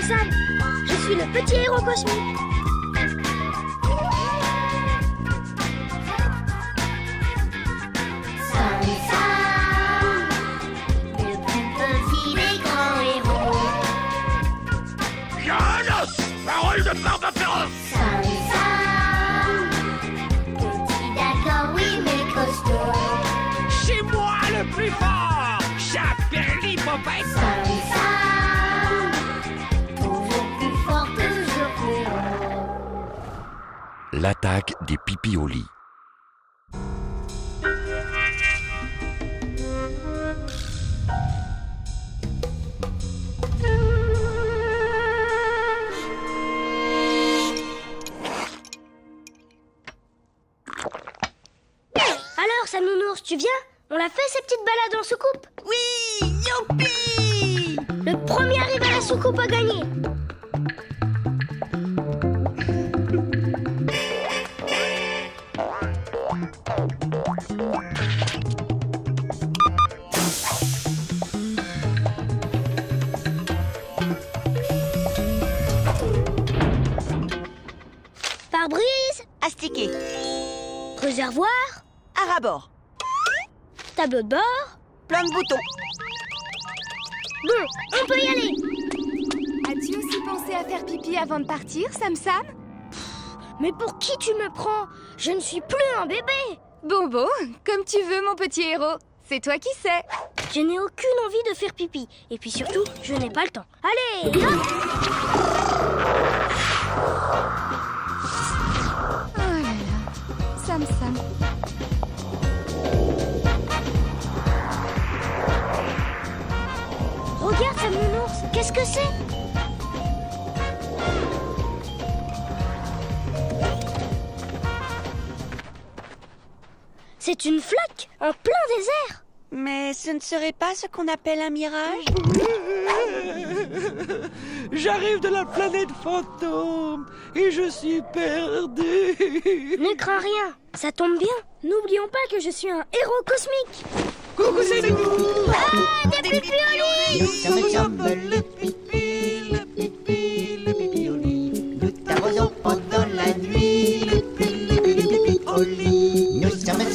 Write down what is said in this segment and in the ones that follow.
Sam. Je suis le petit héros cosmique. Sam, Sam, le plus petit des grands héros. Janos, parole de barbe féroce. Sam, Sam, petit d'accord, oui, mais costaud. C'est moi le plus fort. J'appelle l'hippopète. Sam, Sam, toujours plus fort, toujours plus haut. L'attaque des pipis au lit. Alors, Sam Nounours, tu viens? On l'a fait, ces petites balades en soucoupe? Oui, youpi! Le premier arrivé à la soucoupe a gagné. Pare-brise, Astiqué, réservoir, à rabord, tableau de bord. plein de boutons. Bon, on peut y aller. As-tu aussi pensé à faire pipi avant de partir, Sam Sam? Mais pour qui tu me prends? Je ne suis plus un bébé. Bon, comme tu veux, mon petit héros. C'est toi qui sais. Je n'ai aucune envie de faire pipi. Et puis surtout, je n'ai pas le temps. Allez, hop! Oh là là, Sam Sam. Regarde, Sam Nounours, qu'est-ce que c'est? C'est une flaque en plein désert. Mais ce ne serait pas ce qu'on appelle un mirage? J'arrive de la planète fantôme et je suis perdu. Ne crains rien, ça tombe bien. N'oublions pas que je suis un héros cosmique. Coucou, c'est nous. Ah, des pipis au lit! Nous sommes le pipi, le pipi, le pipi au lit. Nous t'arrosons pendant la nuit, le pipi au lit. Nous sommes le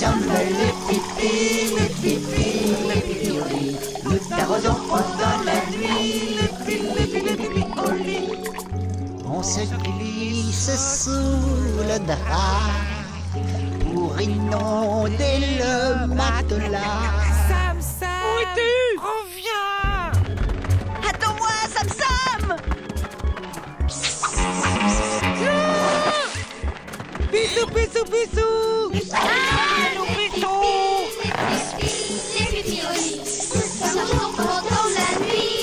pipi, le pipi, le pipi au lit. Nous t'arrosons pendant la nuit, le pipi au lit. On se glisse sous le drap pour inonder le matelas. Sam Sam! Où es-tu? Reviens. Attends-moi, Sam Sam! Bisous, bisous, bisous. Ah, Bisous, bisous. les pipis au lit. Ça marche pendant la nuit.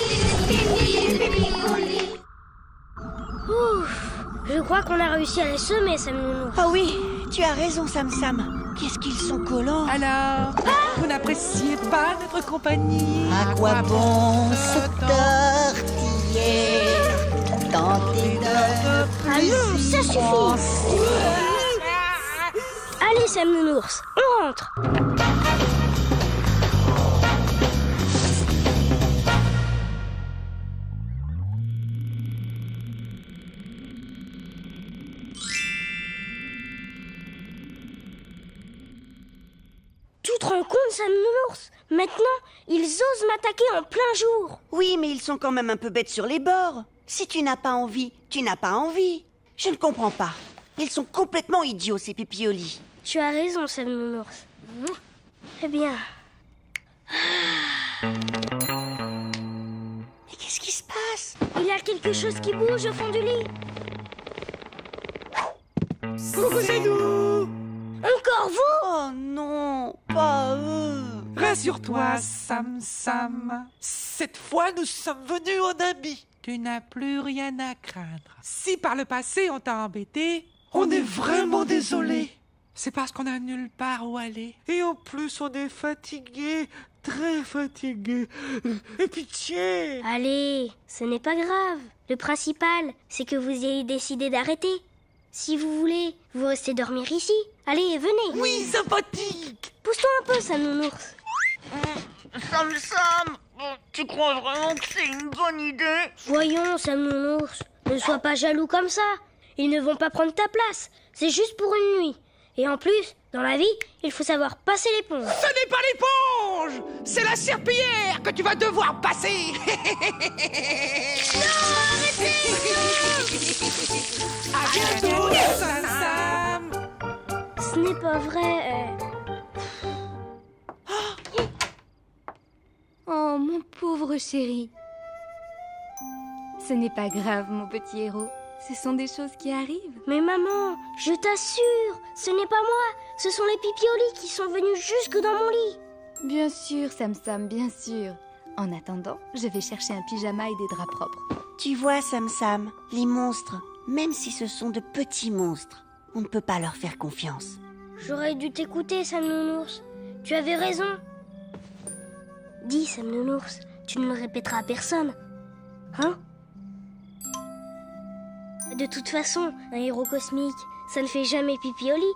Les pipis au lit. Ouf, je crois qu'on a réussi à les semer, Sam Nounours. Oh oui, tu as raison, Sam Sam. Qu'est-ce qu'ils sont collants. Alors, vous n'appréciez pas notre compagnie? À quoi bon se tortiller, tenter de Ah non, ça suffit. Allez, Sam Nounours, on rentre. Tu te rends compte, Sam Nounours? Maintenant, ils osent m'attaquer en plein jour. Oui, mais ils sont quand même un peu bêtes sur les bords. Si tu n'as pas envie, tu n'as pas envie. Je ne comprends pas. Ils sont complètement idiots, ces pipiolis. Tu as raison, Sam Nounours. Eh bien... Mais qu'est-ce qui se passe? Il y a quelque chose qui bouge au fond du lit. Coucou, c'est nous. Encore vous? Oh non, pas eux. Rassure-toi, Sam Sam. Cette fois, nous sommes venus en amis. Tu n'as plus rien à craindre. Si par le passé on t'a embêté, on est vraiment désolé. C'est parce qu'on a nulle part où aller. Et en plus, on est fatigué, très fatigué. Et pitié. Allez, ce n'est pas grave. Le principal, c'est que vous ayez décidé d'arrêter. Si vous voulez, vous restez dormir ici. Allez, venez. Oui, sympathique. Pousse-toi un peu, Sam Nounours. Sam Sam, Tu crois vraiment que c'est une bonne idée? Voyons, Sam Nounours, ne sois pas jaloux comme ça. Ils ne vont pas prendre ta place. C'est juste pour une nuit. Et en plus, dans la vie, il faut savoir passer l'éponge. Ce n'est pas l'éponge, c'est la serpillière que tu vas devoir passer. À bientôt, Sam. Ce n'est pas vrai. Oh, mon pauvre chéri. Ce n'est pas grave, mon petit héros. Ce sont des choses qui arrivent. Mais maman, je t'assure, ce n'est pas moi. Ce sont les pipiolis qui sont venus jusque dans mon lit. Bien sûr, Sam, bien sûr. En attendant, je vais chercher un pyjama et des draps propres. Tu vois, Sam, les monstres, même si ce sont de petits monstres, on ne peut pas leur faire confiance. J'aurais dû t'écouter, Sam Nounours. Tu avais raison. Dis, Sam Nounours, tu ne le répéteras à personne. Hein? De toute façon, un héros cosmique, ça ne fait jamais pipi au lit.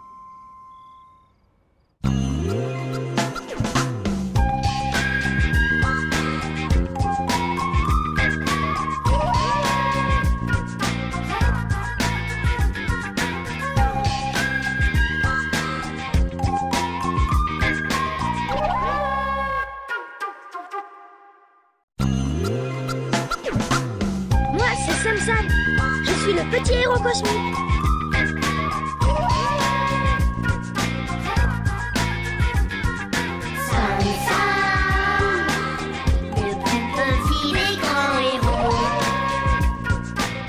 Moi, c'est Sam. Je suis le petit héros cosmique. Le plus petit des grands héros.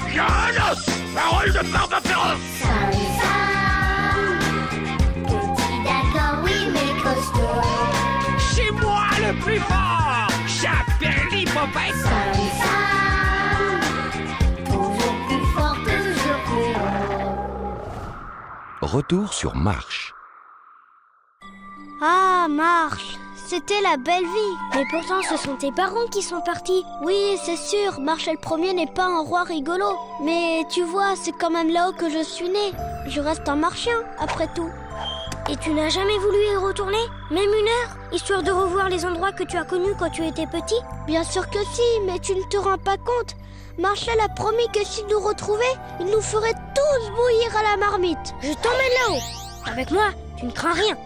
Janos, parole de barbe féroce. Sam, petit d'accord, oui, mais costaud. C'est moi le plus fort. J'appelle l'hippopète. Sam, toujours plus fort, toujours plus haut. Retour sur Marche. Ah, Marche, c'était la belle vie. Mais pourtant, ce sont tes parents qui sont partis. Oui, c'est sûr, Marshall Ier n'est pas un roi rigolo. Mais tu vois, c'est quand même là-haut que je suis né. Je reste un marchien, après tout. Et tu n'as jamais voulu y retourner? Même une heure? Histoire de revoir les endroits que tu as connus quand tu étais petit? Bien sûr que si, mais tu ne te rends pas compte. Marshall a promis que s'il nous retrouvait, il nous ferait tous bouillir à la marmite. Je t'emmène là-haut. Avec moi, tu ne crains rien.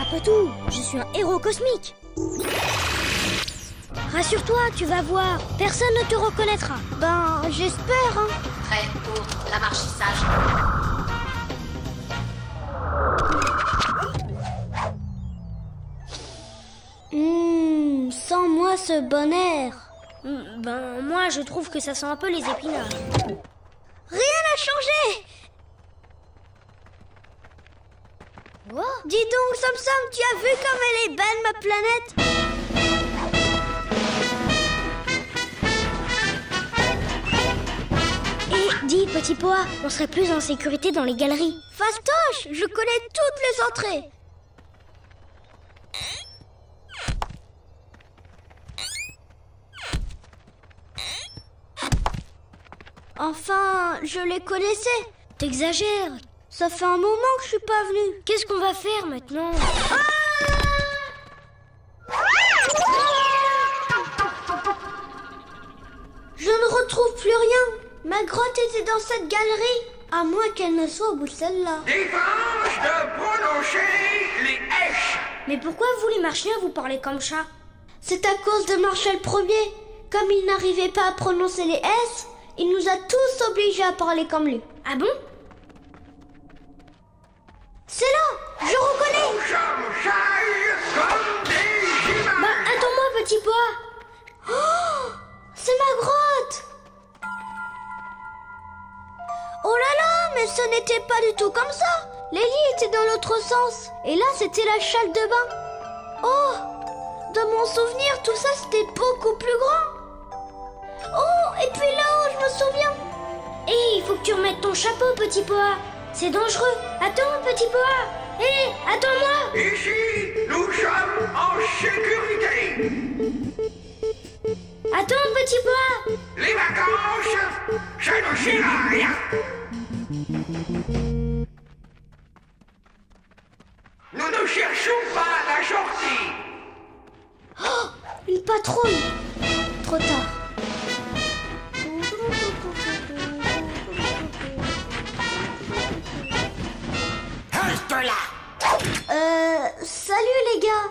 Après tout, je suis un héros cosmique. Rassure-toi, tu vas voir. Personne ne te reconnaîtra. Ben, j'espère, hein. Prêt pour l'amarchissage. Sans moi ce bon air. Ben, moi, je trouve que ça sent un peu les épinards. Rien n'a changé. Oh. Dis donc, Sam, tu as vu comme elle est belle, ma planète? Et dis, petit pois, on serait plus en sécurité dans les galeries. Fastoche, je connais toutes les entrées. Enfin, je les connaissais. T'exagères. Ça fait un moment que je suis pas venue. Qu'est-ce qu'on va faire maintenant? Je ne retrouve plus rien. Ma grotte était dans cette galerie. À moins qu'elle ne soit au bout de celle-là. Défense de prononcer les H. Mais pourquoi vous les marchiens vous parlez comme ça? C'est à cause de Marshall Ier. Comme il n'arrivait pas à prononcer les S, il nous a tous obligés à parler comme lui. Ah bon? C'est là! Je reconnais! Nous sommes sages comme des humains. Bah, attends-moi, petit pois! Oh! C'est ma grotte! Oh là là, mais ce n'était pas du tout comme ça! Les lits étaient dans l'autre sens. Et là, c'était la salle de bain. Oh! De mon souvenir, tout ça, c'était beaucoup plus grand. Oh! Et puis là-haut, je me souviens. Hé, il faut que tu remettes ton chapeau, petit pois. C'est dangereux. Attends, petit pois. Hé, attends-moi. Ici, nous sommes en sécurité. Attends, petit pois. Les vacances, ça ne sert à rien. Nous ne cherchons pas la sortie. Oh, une patrouille. trop tard. Halte là! Salut les gars.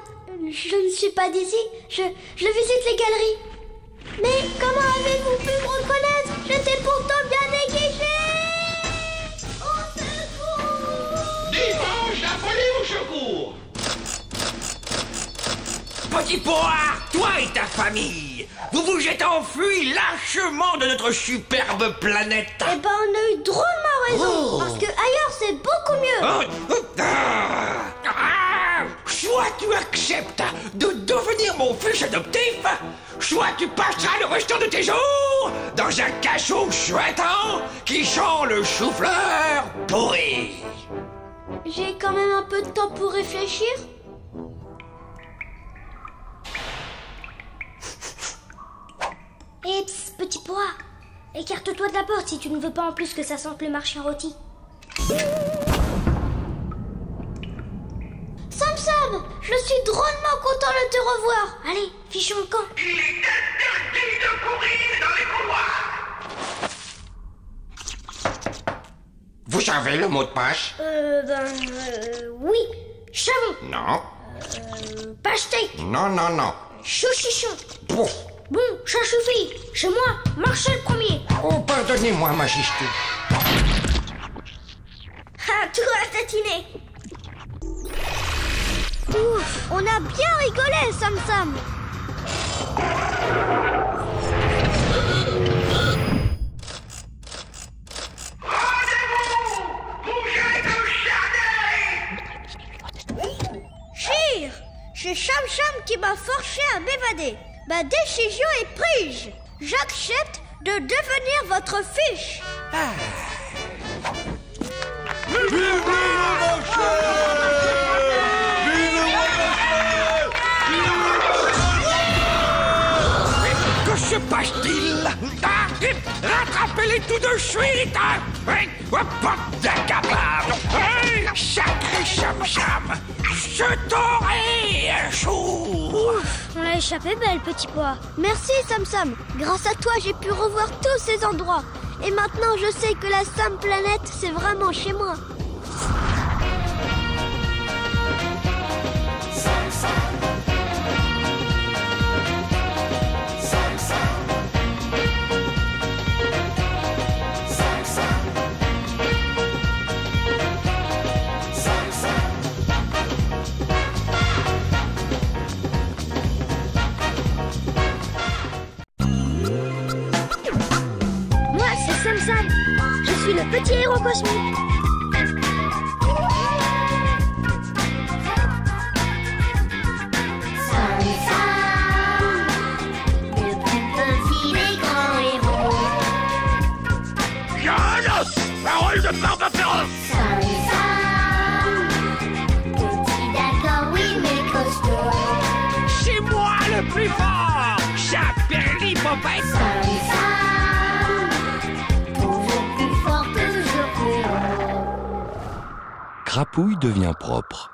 Je ne suis pas d'ici. Je visite les galeries. Mais comment avez-vous pu me reconnaître? J'étais pourtant bien négligée. Au secours! Dimanche, la folie au secours! Petit Pois, toi et ta famille, vous vous êtes enfuis lâchement de notre superbe planète. Eh ben, on a eu drôlement raison. Parce que ailleurs, c'est beaucoup mieux. Soit tu acceptes de devenir mon fils adoptif, soit tu passeras le restant de tes jours dans un cachot chouettant qui sent le chou-fleur pourri. J'ai quand même un peu de temps pour réfléchir. Et psst, petit pois, écarte-toi de la porte si tu ne veux pas en plus que ça sente le marchand rôti. Sam, je suis drôlement content de te revoir. Allez, fichons le camp. Il est interdit de courir dans les couloirs. Vous savez le mot de passe? Oui. Chavon. Non. Pastèque. Non. Chouchichon. Bon. Bon, ça suffit. Chez moi, marchez le premier. Oh, pardonnez-moi, Majesté. Ah, tout a tatiné. Ouf, on a bien rigolé, Sam. Rendez-vous! Bougez de Chanel! Chir, c'est Cham qui m'a forcé à m'évader. Ma décision est prise. J'accepte de devenir votre fiche. Que se passe-t-il? Rattrapez-les tout de suite! Sacré Cham, je t'aurai un jour! On a échappé belle, petit pois. Merci, Sam. Grâce à toi, j'ai pu revoir tous ces endroits. Et maintenant, je sais que la Sam Planète, c'est vraiment chez moi. Moi, c'est Sam. Je suis le petit héros cosmique. Parole de barbe féroce! Petit d'accord, oui, mais costaud. C'est moi le plus fort! J'appelle l'hippopète! Toujours plus fort, toujours plus haut. Crapouille devient propre.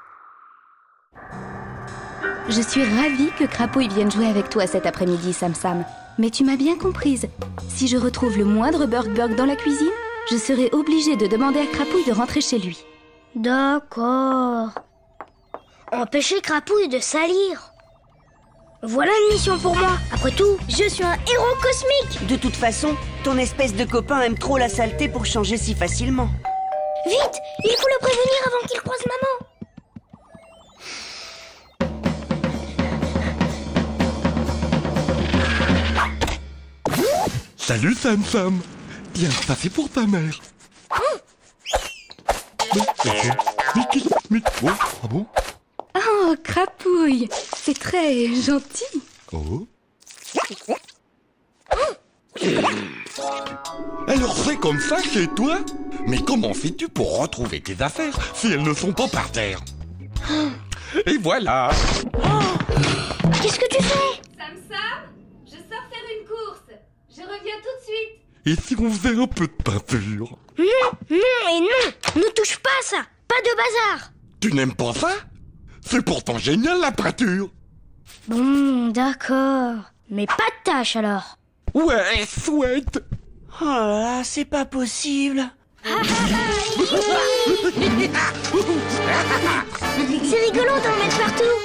Je suis ravie que Crapouille vienne jouer avec toi cet après-midi, Sam. Mais tu m'as bien comprise. Si je retrouve le moindre burg dans la cuisine, je serai obligée de demander à Crapouille de rentrer chez lui. D'accord. Empêcher Crapouille de salir. Voilà une mission pour moi. Après tout, je suis un héros cosmique. De toute façon, ton espèce de copain aime trop la saleté pour changer si facilement. Vite, il faut le prévenir avant qu'il croise maman. Salut Sam. Tiens, ça c'est pour ta mère. Mais oh, ah bon? Oh, Crapouille, c'est très gentil. Oh. Alors c'est comme ça chez toi? Mais comment fais-tu pour retrouver tes affaires si elles ne sont pas par terre? Et voilà. Qu'est-ce que tu fais? Sam, je sors faire une course. Je reviens tout de suite. Et si on faisait un peu de peinture? Non, ne touche pas à ça. Pas de bazar. Tu n'aimes pas ça? C'est pourtant génial la peinture. Bon, d'accord. Mais pas de tâche alors. Ouais, souhaite. Oh là là, c'est pas possible. C'est rigolo d'en mettre partout.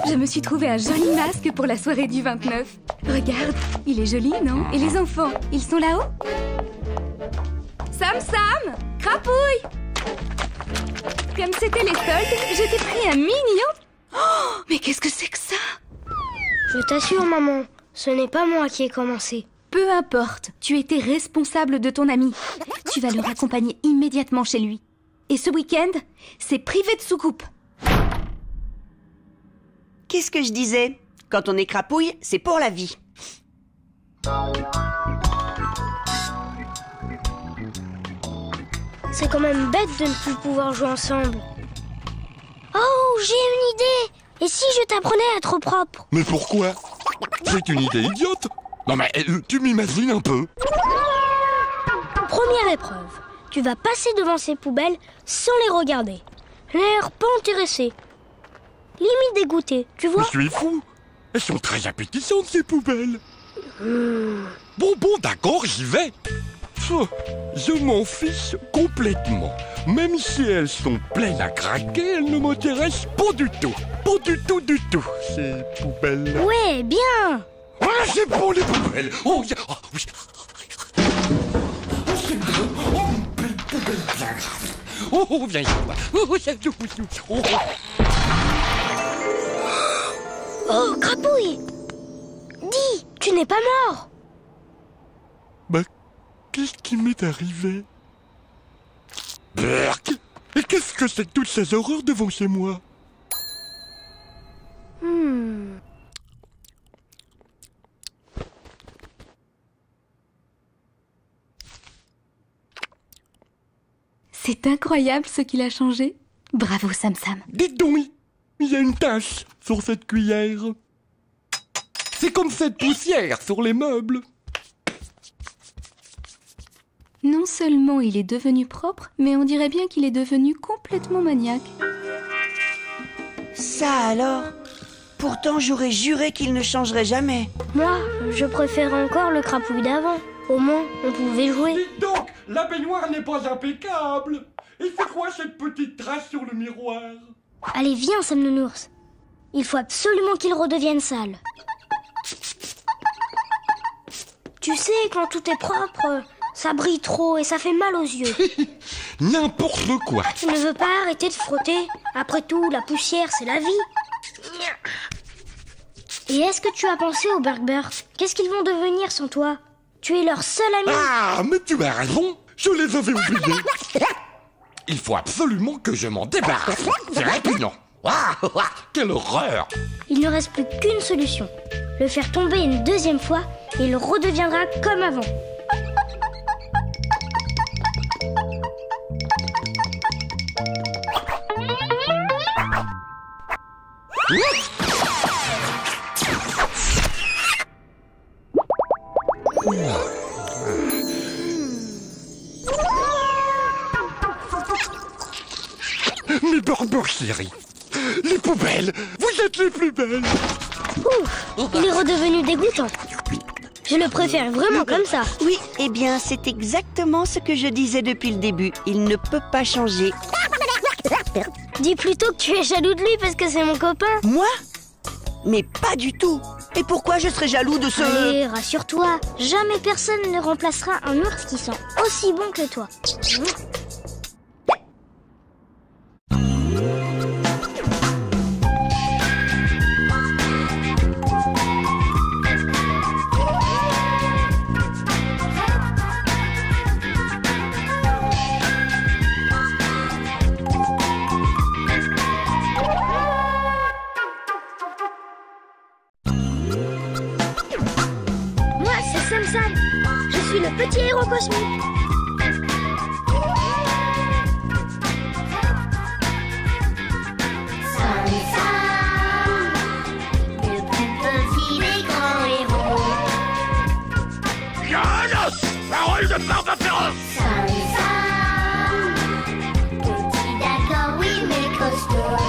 Je me suis trouvé un joli masque pour la soirée du 29. Regarde, il est joli, non? Et les enfants, ils sont là-haut? Sam, Crapouille! Comme c'était les soldes, je t'ai pris un mignon. Oh, mais qu'est-ce que c'est que ça? Je t'assure, maman, ce n'est pas moi qui ai commencé. Peu importe, tu étais responsable de ton ami. Tu vas le raccompagner immédiatement chez lui. Et ce week-end, c'est privé de soucoupe. Qu'est-ce que je disais? Quand on est crapouille, c'est pour la vie. C'est quand même bête de ne plus pouvoir jouer ensemble. Oh, j'ai une idée! Et si je t'apprenais à être propre? Mais pourquoi? C'est une idée idiote. Non mais, tu m'imagines un peu. Première épreuve. Tu vas passer devant ces poubelles sans les regarder. L'air pas intéressé. Limite dégoûté, tu vois? Je suis fou. Elles sont très appétissantes, ces poubelles. Bon, d'accord, j'y vais. Je m'en fiche complètement. Même si elles sont pleines à craquer, elles ne m'intéressent pas du tout. Pas du tout, ces poubelles. Ouais, bien. Voilà, c'est bon, les poubelles. Oh, oui. Oh, viens ici. Oh, Crapouille! Dis, tu n'es pas mort! Bah, qu'est-ce qui m'est arrivé? Berk! Et qu'est-ce que c'est que toutes ces horreurs devant chez moi? C'est incroyable ce qu'il a changé. Bravo, Sam. Dites donc, il y a une tache sur cette cuillère. C'est comme cette poussière sur les meubles. Non seulement il est devenu propre, mais on dirait bien qu'il est devenu complètement maniaque. Ça alors? Pourtant, j'aurais juré qu'il ne changerait jamais. Moi, je préfère encore le Crapouille d'avant. Au moins, on pouvait jouer. Dites donc, la baignoire n'est pas impeccable. Et c'est quoi cette petite trace sur le miroir? Allez, viens, Sam Nounours. Il faut absolument qu'il redevienne sale. Tu sais, quand tout est propre, ça brille trop et ça fait mal aux yeux. N'importe quoi. Tu ne veux pas arrêter de frotter? Après tout, la poussière, c'est la vie. Et est-ce que tu as pensé aux Burgbers? Qu'est-ce qu'ils vont devenir sans toi? Tu es leur seul ami. Ah, mais tu as raison. Je les avais oubliés. Il faut absolument que je m'en débarrasse. C'est répugnant. Quelle horreur! Il ne reste plus qu'une solution. Le faire tomber une deuxième fois et il redeviendra comme avant. Mes Burgbers chéris, les poubelles, vous êtes les plus belles. Ouf, il est redevenu dégoûtant. Je le préfère vraiment comme ça. Oui, eh bien, c'est exactement ce que je disais depuis le début. Il ne peut pas changer. Dis plutôt que tu es jaloux de lui parce que c'est mon copain. Moi? Mais pas du tout. Et pourquoi je serais jaloux de ce... Allez, rassure-toi, jamais personne ne remplacera un ours qui sent aussi bon que toi. Sam, je suis le petit héros cosmique. Le plus petit des grands héros. Jonas, parole de barbe féroce. Sam, petit d'accord, oui, mais costaud.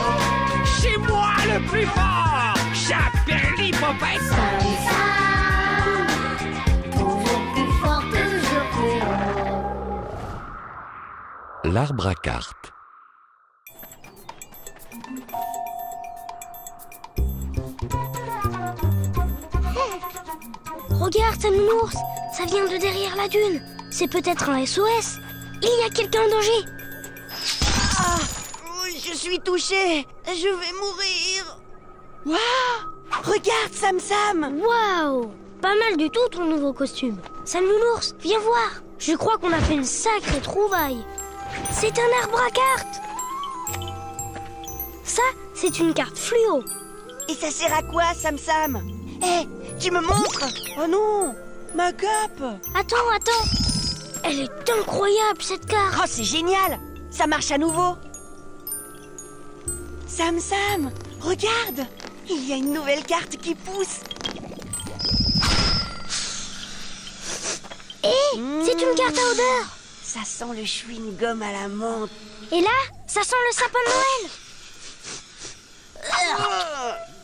C'est moi le plus fort. popette. Sam, toujours plus fort, toujours plus haut. L'arbre à cartes. Regarde, Sam l'ours, ça vient de derrière la dune. C'est peut-être un SOS. Il y a quelqu'un en danger. Ah, je suis touchée. Je vais mourir. Waouh! Regarde, Sam Sam. Waouh! Pas mal du tout ton nouveau costume. Sam l'ours, viens voir. Je crois qu'on a fait une sacrée trouvaille. C'est un arbre à cartes. Ça, c'est une carte fluo. Et ça sert à quoi, Sam Sam? Hé, tu me montres? Oh non, ma cape. Attends. Elle est incroyable, cette carte. Oh, c'est génial. Ça marche à nouveau. Sam Sam, regarde. Il y a une nouvelle carte qui pousse. Hé, c'est une carte à odeur. Ça sent le chewing-gum à la menthe. Et là, ça sent le sapin de Noël.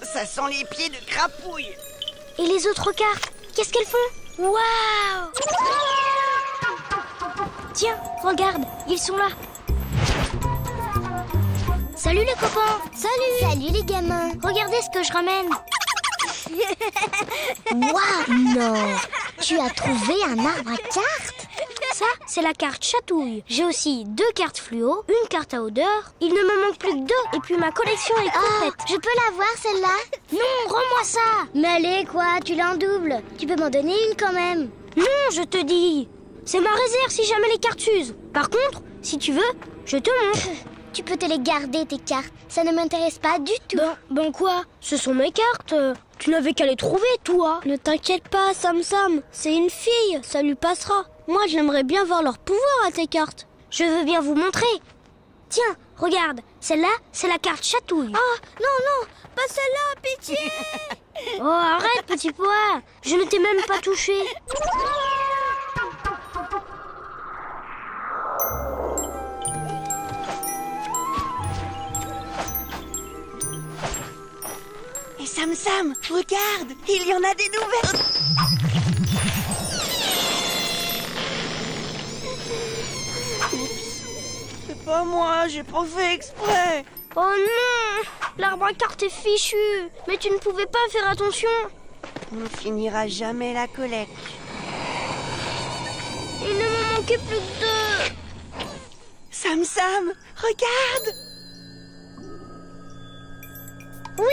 Ça sent les pieds de crapouille. Et les autres cartes, qu'est-ce qu'elles font? Waouh! Tiens, regarde, ils sont là. Salut les copains. Salut les gamins. Regardez ce que je ramène. Waouh, non. Tu as trouvé un arbre à cartes? Ça, c'est la carte chatouille. J'ai aussi 2 cartes fluo, une carte à odeur. Il ne me manque plus que 2 et puis ma collection est complète. Je peux la voir celle-là? Non, rends-moi ça. Mais allez, quoi, tu l'as en double. Tu peux m'en donner une quand même. Non, je te dis. C'est ma réserve si jamais les cartes s'usent. Par contre, si tu veux, je te montre. Tu peux te les garder, tes cartes. Ça ne m'intéresse pas du tout. Ben quoi? Ce sont mes cartes. Tu n'avais qu'à les trouver, toi. Ne t'inquiète pas, Sam Sam. C'est une fille, ça lui passera. Moi, j'aimerais bien voir leur pouvoir à tes cartes. Je veux bien vous montrer. Tiens, regarde. Celle-là, c'est la carte chatouille. Oh, non, pas celle-là, pitié. Oh, arrête, petit pois. Je ne t'ai même pas touché. Et Sam Sam, regarde, il y en a des nouvelles. Oups, c'est pas moi, j'ai pas fait exprès. Oh non, l'arbre à cartes est fichu. Mais tu ne pouvais pas faire attention. On ne finira jamais la collecte. Il ne me manquait plus que 2. Sam Sam, regarde. Oui.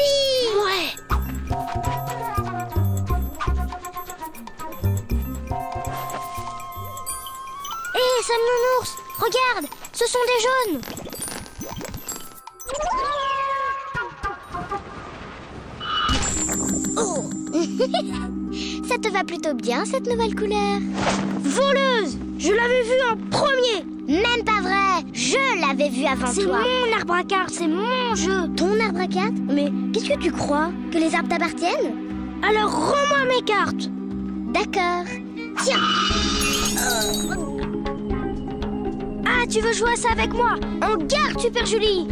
Ouais. Hé, Sam Nounours, regarde, ce sont des jaunes. Oh. Ça te va plutôt bien, cette nouvelle couleur. Voleuse, je l'avais vue en premier. Même pas vrai. Je l'avais vu avant toi. C'est mon arbre à cartes, c'est mon jeu. Ton arbre à cartes? Mais qu'est-ce que tu crois? Que les arbres t'appartiennent? Alors rends-moi mes cartes. D'accord. Tiens. Ah, tu veux jouer à ça avec moi? En garde, Super Julie.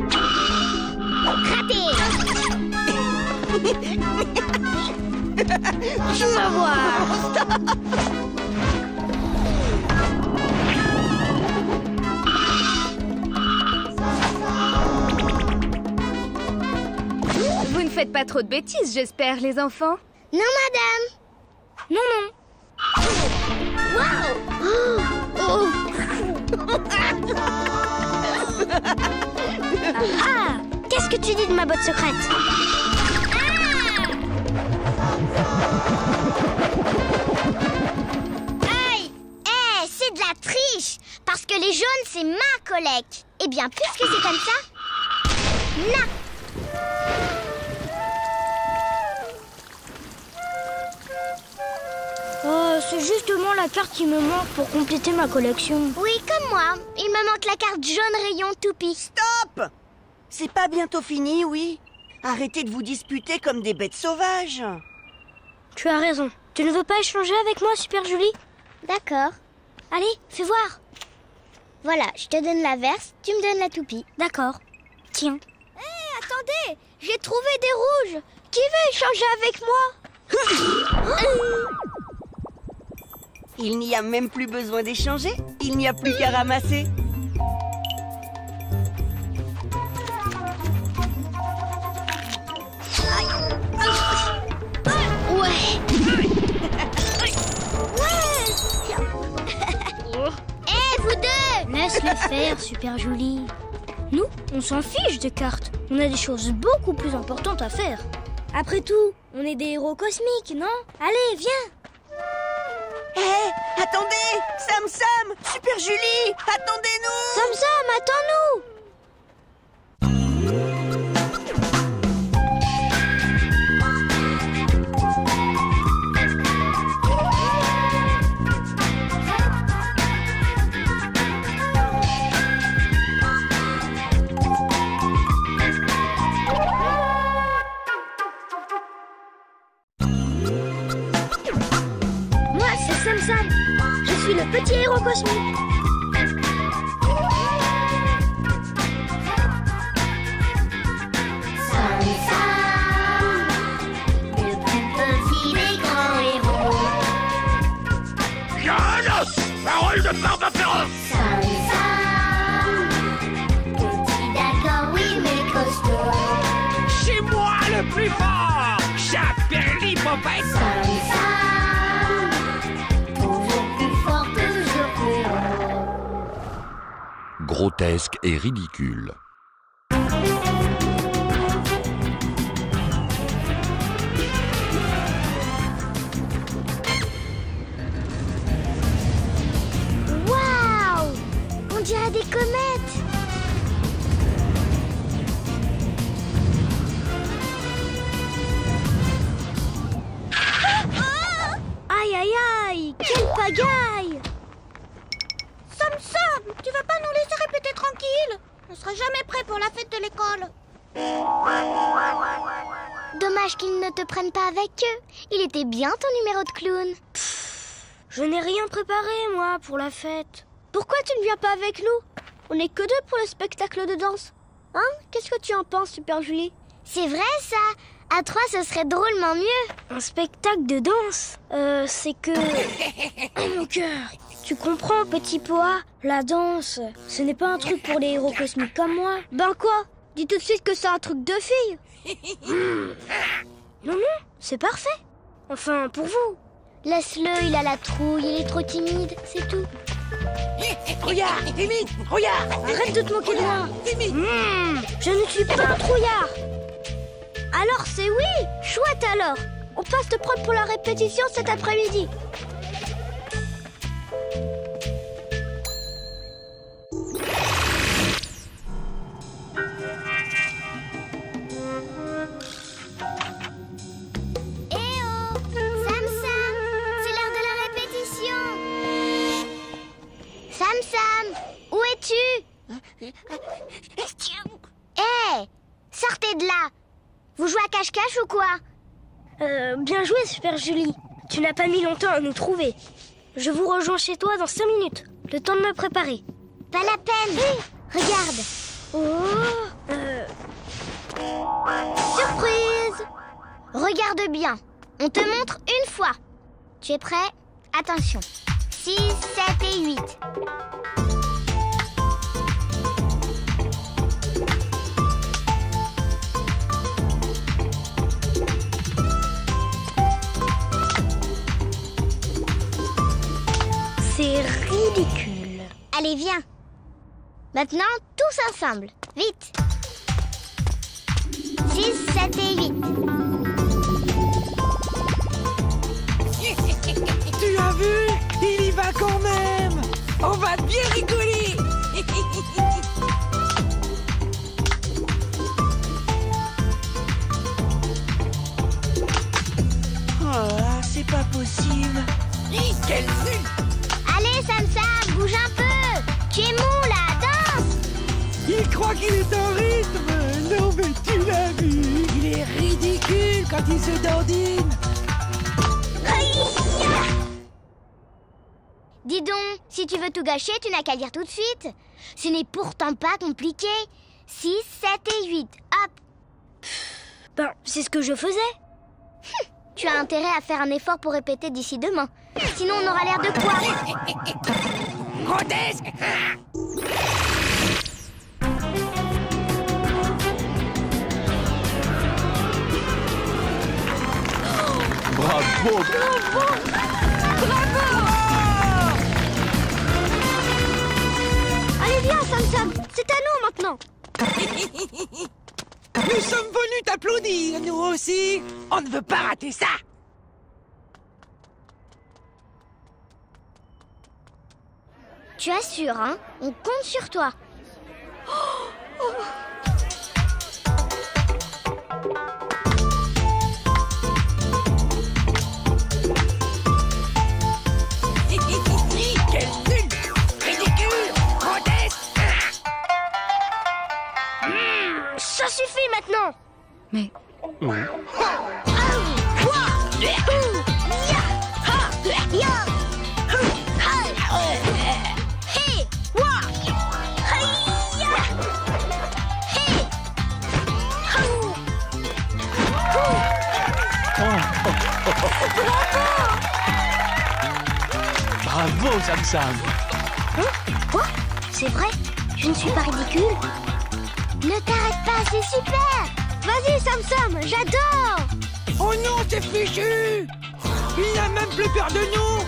Raté. Tu vas voir. Vous ne faites pas trop de bêtises, j'espère, les enfants? Non, madame. Non. Waouh. Ah, qu'est-ce que tu dis de ma botte secrète? Aïe. C'est de la triche. Parce que les jaunes, c'est ma collecte. Eh bien, puisque c'est comme ça, na. C'est justement la carte qui me manque pour compléter ma collection. Oui, comme moi. Il me manque la carte jaune rayon toupie. Stop! C'est pas bientôt fini, oui? Arrêtez de vous disputer comme des bêtes sauvages. Tu as raison. Tu ne veux pas échanger avec moi, Super Julie? D'accord. Allez, fais voir. Voilà, je te donne la verse, tu me donnes la toupie. D'accord. Tiens. Hé, attendez, j'ai trouvé des rouges. Qui veut échanger avec moi? Il n'y a même plus besoin d'échanger. Il n'y a plus qu'à ramasser. Ouais. Hé, vous deux! Laisse-le faire, Super Julie. Nous, on s'en fiche des cartes. On a des choses beaucoup plus importantes à faire. Après tout, on est des héros cosmiques, non? Allez, viens! Hé, attendez! Sam, Super Julie, attendez-nous! Sam, attends-nous! Sam, je suis le petit héros cosmique. Sam, le plus petit des grands héros. Janos, parole de barbe féroce. Sam, petit d'accord, oui, mais costaud. C'est moi le plus fort. J'appelle l'hippopète. Sam, grotesque et ridicule. Waouh! On dirait des comètes. Aïe, aïe, aïe! Quelle pagaille! Sam, tu vas pas nous laisser répéter tranquille? On sera jamais prêt pour la fête de l'école. Dommage qu'ils ne te prennent pas avec eux. Il était bien ton numéro de clown. Je n'ai rien préparé, moi, pour la fête. Pourquoi tu ne viens pas avec nous? On n'est que deux pour le spectacle de danse. Hein? Qu'est-ce que tu en penses, Super Julie? C'est vrai, ça. À 3, ce serait drôlement mieux. Un spectacle de danse? C'est que... Oh, mon cœur! Tu comprends, petit pois? La danse, ce n'est pas un truc pour les héros cosmiques comme moi. Ben quoi? Dis tout de suite que c'est un truc de fille. Non, c'est parfait. Enfin, pour vous. Laisse-le, il a la trouille, il est trop timide, c'est tout. Regarde, Timmy, regarde. Arrête de te moquer de moi. Timmy. Je ne suis pas un trouillard. Alors c'est oui. Chouette alors. On passe te prendre pour la répétition cet après-midi. Hé, sortez de là. Vous jouez à cache-cache ou quoi? Bien joué, Super Julie. Tu n'as pas mis longtemps à nous trouver. Je vous rejoins chez toi dans 5 minutes. Le temps de me préparer. Pas la peine. Regarde. Oh, surprise. Regarde bien. On te montre une fois. Tu es prêt? Attention. 6, 7 et 8. C'est ridicule. Allez, viens. Maintenant, tous ensemble. Vite. 6, 7 et 8. Tu as vu? Il y va quand même. On va bien rigoler. Oh, c'est pas possible. Quel nul. Allez, Sam, bouge un peu. Tu es mou, là, danse. Il croit qu'il est en rythme. Non, mais tu l'as vu. Il est ridicule quand il se dandine. Dis donc, si tu veux tout gâcher, tu n'as qu'à dire tout de suite. Ce n'est pourtant pas compliqué. 6, 7 et 8. Hop. Ben, c'est ce que je faisais. Tu as intérêt à faire un effort pour répéter d'ici demain. Sinon, on aura l'air de quoi? Grotesque. Bravo! Allez, viens, Sam Sam. C'est à nous maintenant. Nous sommes venus t'applaudir, nous aussi. On ne veut pas rater ça. Tu assures, hein? On compte sur toi. Quel nul! Ridicule! Grotesque! Ça suffit maintenant. Mais Bravo, Sam Sam! Quoi? C'est vrai? Je ne suis pas ridicule? Ne t'arrête pas, c'est super! Vas-y, Sam Sam, j'adore. Oh non, c'est fichu! Il n'a même plus peur de nous!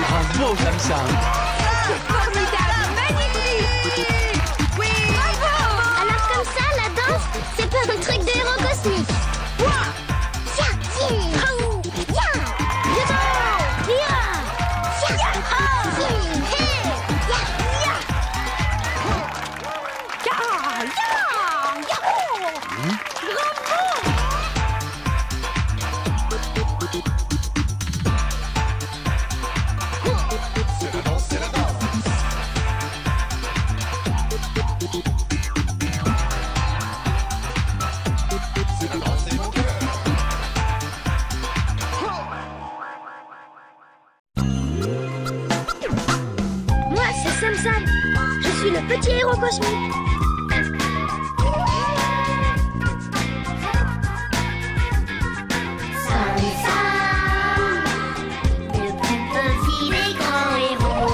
Bravo, Sam Sam! Formidable! Magnifique! Oui! Bravo! Alors comme ça, la danse, c'est pas un truc de héros cosmique. Moi, c'est Sam Sam. Je suis le petit héros cosmique. Sam Sam, le plus petit des grands héros.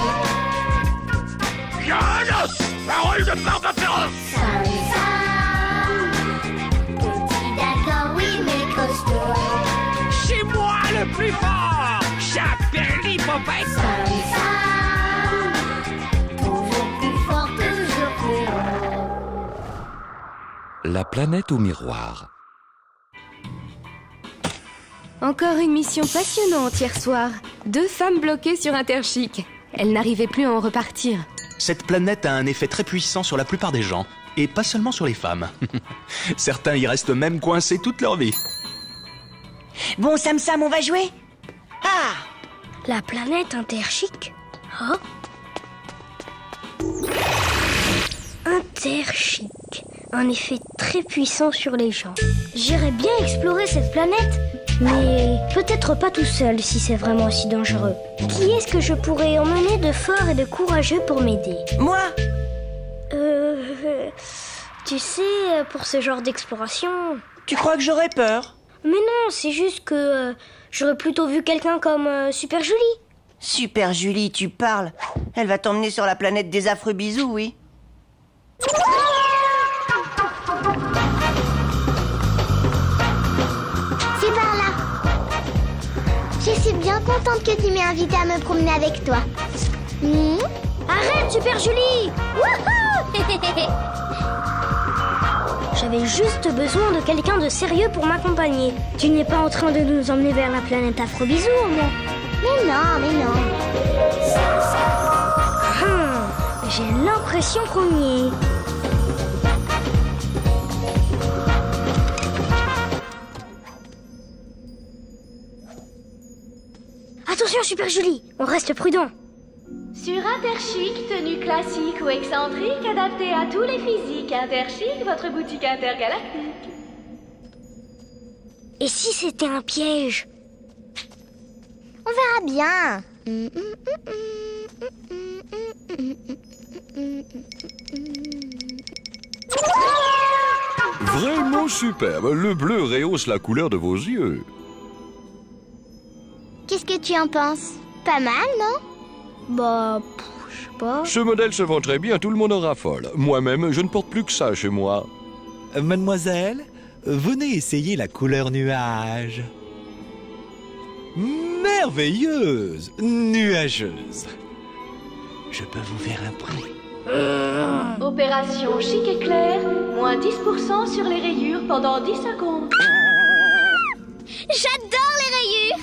Janos, parole de barbe féroce. Sam Sam, petit d'accord, oui, mais costaud. C'est moi le plus fort. J'appelle l'hippopète. Sam Sam, toujours plus fort, toujours plus haut. La planète au miroir. encore une mission passionnante hier soir. 2 femmes bloquées sur Interchic. Elles n'arrivaient plus à en repartir. Cette planète a un effet très puissant sur la plupart des gens, et pas seulement sur les femmes. Certains y restent même coincés toute leur vie. Bon, Sam Sam, on va jouer? Ah! La planète Interchic? Oh. Interchic. Un effet très puissant sur les gens. J'irais bien explorer cette planète, mais peut-être pas tout seul si c'est vraiment aussi dangereux. Qui est-ce que je pourrais emmener de fort et de courageux pour m'aider? Moi? Tu sais, pour ce genre d'exploration... Tu crois que j'aurais peur? Mais non, c'est juste que j'aurais plutôt vu quelqu'un comme Super Julie. Super Julie, tu parles. Elle va t'emmener sur la planète des affreux bisous, oui. C'est par là. Je suis bien contente que tu m'aies invitée à me promener avec toi. Arrête, Super Julie! Wouhou! J'avais juste besoin de quelqu'un de sérieux pour m'accompagner. Tu n'es pas en train de nous emmener vers la planète Afro-Bisou, au moins? Mais non, mais non. J'ai l'impression qu'on y est. Attention, Super Julie, on reste prudent. Sur Interchic, tenue classique ou excentrique, adaptée à tous les physiques. Interchic, votre boutique intergalactique. Et si c'était un piège? On verra bien. Vraiment superbe. Le bleu rehausse la couleur de vos yeux. Qu'est-ce que tu en penses? Pas mal, non? Bah, je sais pas. Ce modèle se vend très bien, tout le monde en raffole. Moi-même, je ne porte plus que ça chez moi. Mademoiselle, venez essayer la couleur nuage. Merveilleuse, nuageuse. Je peux vous faire un prix. Opération chic et clair, moins 10% sur les rayures pendant 10 secondes. J'adore les rayures.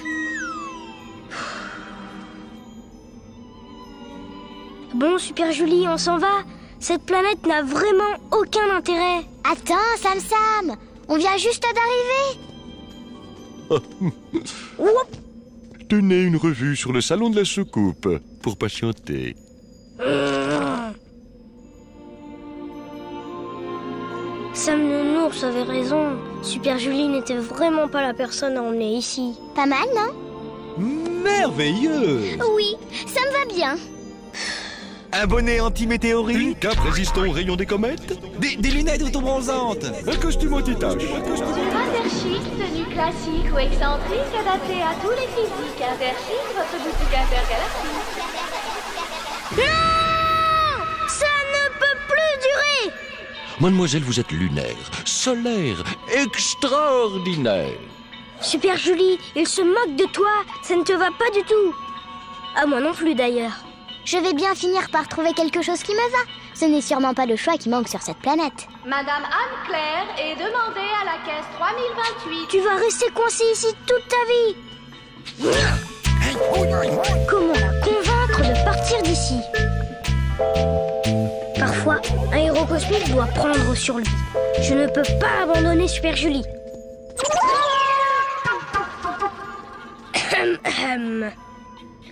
Bon, Super Julie, on s'en va. Cette planète n'a vraiment aucun intérêt. Attends, Sam, on vient juste d'arriver. Tenez une revue sur le salon de la soucoupe pour patienter. Sam Nounours avait raison. Super Julie n'était vraiment pas la personne à emmener ici. Pas mal, non? Merveilleuse. Oui, ça me va bien. Un bonnet anti-météorite. Une cape résistant aux rayons des comètes. Des lunettes autobronzantes. Un costume anti-tache. Interchic, tenue classique ou excentrique, adaptée à tous les physiques. Interchic, votre boutique intergalactique. Non! Ça ne peut plus durer! Mademoiselle, vous êtes lunaire, solaire, extraordinaire. Super Julie, il se moque de toi. Ça ne te va pas du tout. À moi non plus d'ailleurs. Je vais bien finir par trouver quelque chose qui me va. Ce n'est sûrement pas le choix qui manque sur cette planète. Madame Anne-Claire est demandée à la caisse 3028. Tu vas rester coincé ici toute ta vie. Comment la convaincre de partir d'ici? Parfois, un héros cosmique doit prendre sur lui. Je ne peux pas abandonner Super Julie.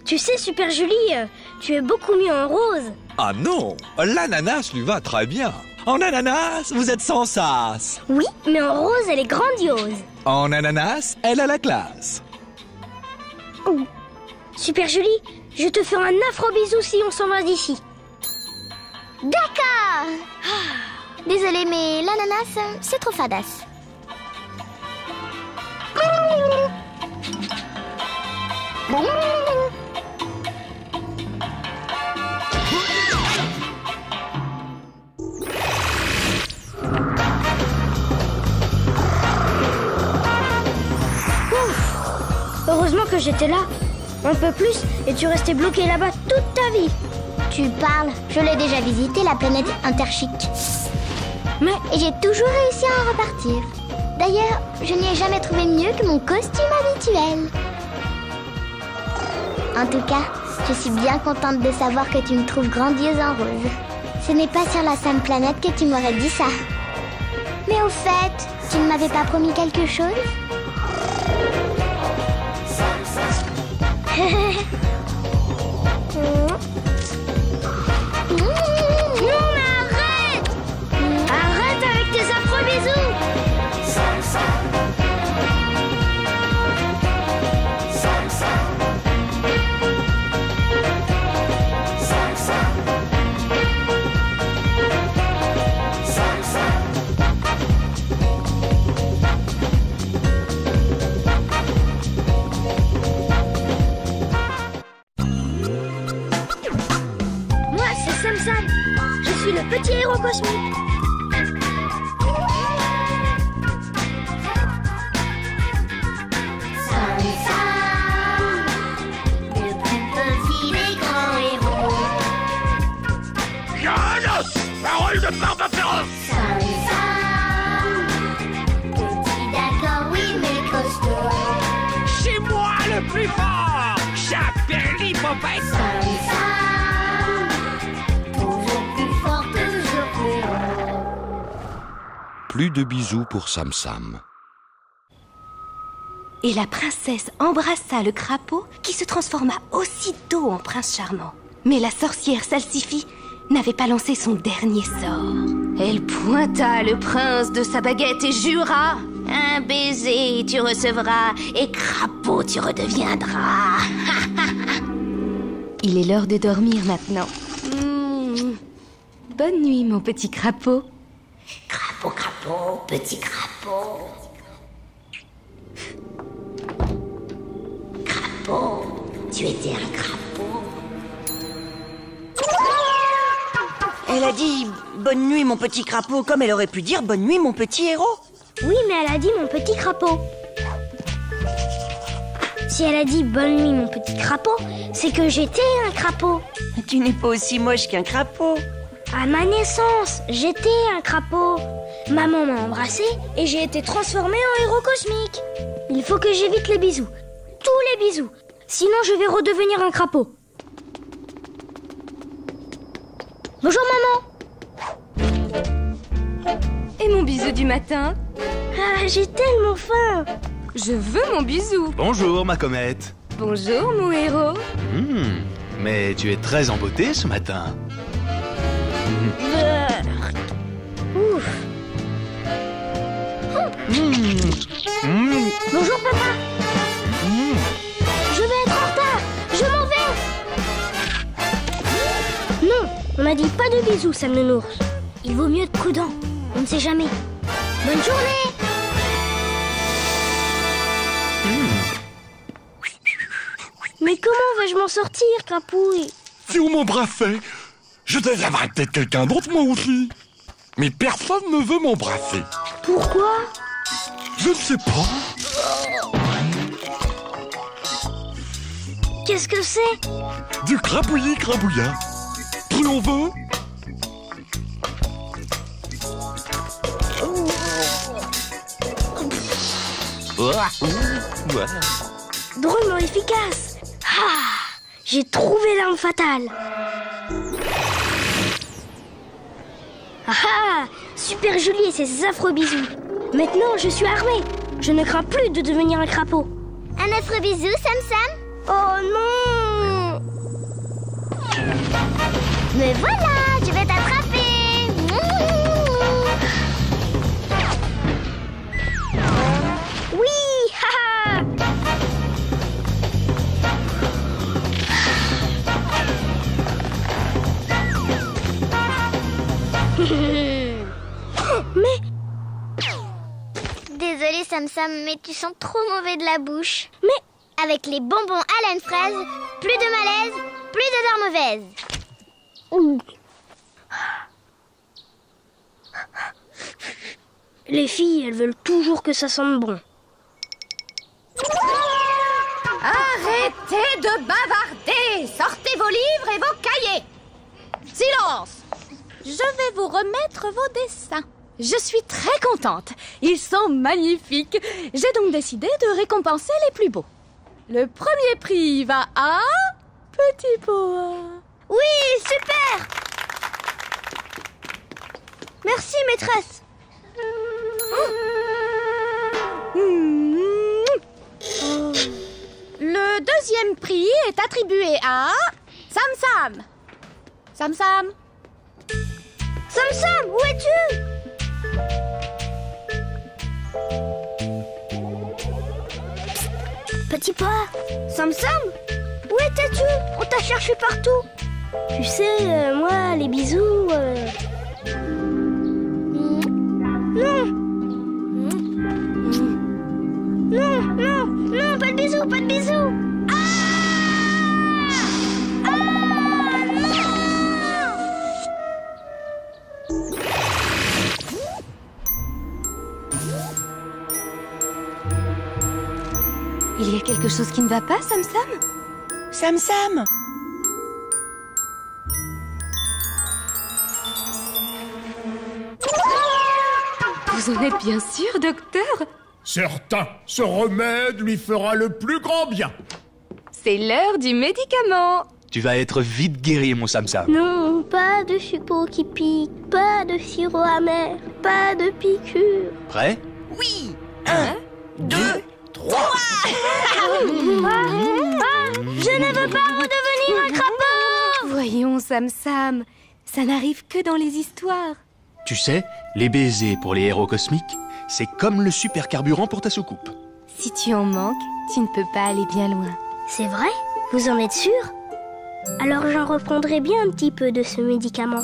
Tu sais, Super Julie, tu es beaucoup mieux en rose. Ah non, l'ananas lui va très bien. En ananas, vous êtes sans sas. Oui, mais en rose, elle est grandiose. En ananas, elle a la classe. Super Julie, je te fais un affreux bisou si on s'en va d'ici. D'accord. Désolée, mais l'ananas, c'est trop fadasse. Heureusement que j'étais là. Un peu plus et tu restais bloqué là-bas toute ta vie. Tu parles, je l'ai déjà visité, la planète Interchic. Et j'ai toujours réussi à en repartir. D'ailleurs, je n'y ai jamais trouvé mieux que mon costume habituel. En tout cas, je suis bien contente de savoir que tu me trouves grandiose en rose. Ce n'est pas sur la Sam planète que tu m'aurais dit ça. Mais au fait, tu ne m'avais pas promis quelque chose? Non mais arrête! Arrête avec tes affreux bisous! Je suis le petit héros cosmique. Sam, le plus petit des grands héros. Jonas, parole de barbe féroce. Sam, petit d'accord, oui, mais costaud. C'est moi le plus fort. J'appelle l'hippopète. Sam, Plus de bisous pour Sam Sam. Et la princesse embrassa le crapaud qui se transforma aussitôt en prince charmant. Mais la sorcière Salsifie n'avait pas lancé son dernier sort. Elle pointa le prince de sa baguette et jura: Un baiser, tu recevras, et crapaud, tu redeviendras. Il est l'heure de dormir maintenant. Bonne nuit, mon petit crapaud. Crapaud, crapaud, petit crapaud. Crapaud, tu étais un crapaud. Elle a dit « Bonne nuit, mon petit crapaud », comme elle aurait pu dire « Bonne nuit, mon petit héros ». Oui, mais elle a dit mon petit crapaud. Si elle a dit bonne nuit mon petit crapaud, c'est que j'étais un crapaud. Tu n'es pas aussi moche qu'un crapaud. À ma naissance, j'étais un crapaud. Maman m'a embrassé et j'ai été transformée en héros cosmique. Il faut que j'évite les bisous. Tous les bisous. Sinon je vais redevenir un crapaud. Bonjour maman. Et mon bisou du matin? Ah, j'ai tellement faim. Je veux mon bisou. Bonjour, ma comète. Bonjour, mon héros. Mais tu es très en beauté ce matin. Ouf. Bonjour papa. Je vais être en retard. Je m'en vais. Non, on m'a dit pas de bisous, Sam le Nours. Il vaut mieux être prudent. On ne sait jamais. Bonne journée. Mais comment vais-je m'en sortir, Crapouille? Si on m'embrassait, je désaimerais peut-être quelqu'un d'autre moi aussi. Mais personne ne veut m'embrasser. Pourquoi? Je ne sais pas. Qu'est-ce que c'est? Du crapouillis crabouillat. Plus on veut. Drôlement efficace. Ah, j'ai trouvé l'arme fatale. Ah, Super Julie et ses affreux bisous. Maintenant, je suis armée. Je ne crains plus de devenir un crapaud. Un affreux bisou, Sam Sam? Oh non! Me voilà, je vais t'attraper. Oui, haha! Mais... Désolée Sam Sam, mais tu sens trop mauvais de la bouche. Mais... Avec les bonbons à la fraise, plus de malaise, plus d'odeur mauvaise. Les filles, elles veulent toujours que ça sente bon. Arrêtez de bavarder! Sortez vos livres et vos cahiers! Silence! Je vais vous remettre vos dessins. Je suis très contente. Ils sont magnifiques. J'ai donc décidé de récompenser les plus beaux. Le premier prix va à... Petit Poa. Oui, super! Merci, maîtresse. Le deuxième prix est attribué à... Sam Sam. Sam Sam. Sam Sam, où es-tu? Petit Poa, Sam Sam, où étais-tu? On t'a cherché partout. Tu sais, moi, les bisous... Non. Non, non, non, pas de bisous, pas de bisous. Il y a quelque chose qui ne va pas, Sam Sam? Sam Sam! Vous en êtes bien sûr, docteur? Certain, ce remède lui fera le plus grand bien. C'est l'heure du médicament. Tu vas être vite guéri, mon Sam Sam. Non, pas de suppôt qui pique, pas de sirop amer, pas de piqûre. Prêt? Oui! 1, 2, 3! Je ne veux pas redevenir un crapaud! Voyons, Sam Sam, ça n'arrive que dans les histoires. Tu sais, les baisers pour les héros cosmiques, C'est comme le super carburant pour ta soucoupe. Si tu en manques, tu ne peux pas aller bien loin. C'est vrai? Vous en êtes sûr? Alors j'en reprendrai bien un petit peu de ce médicament.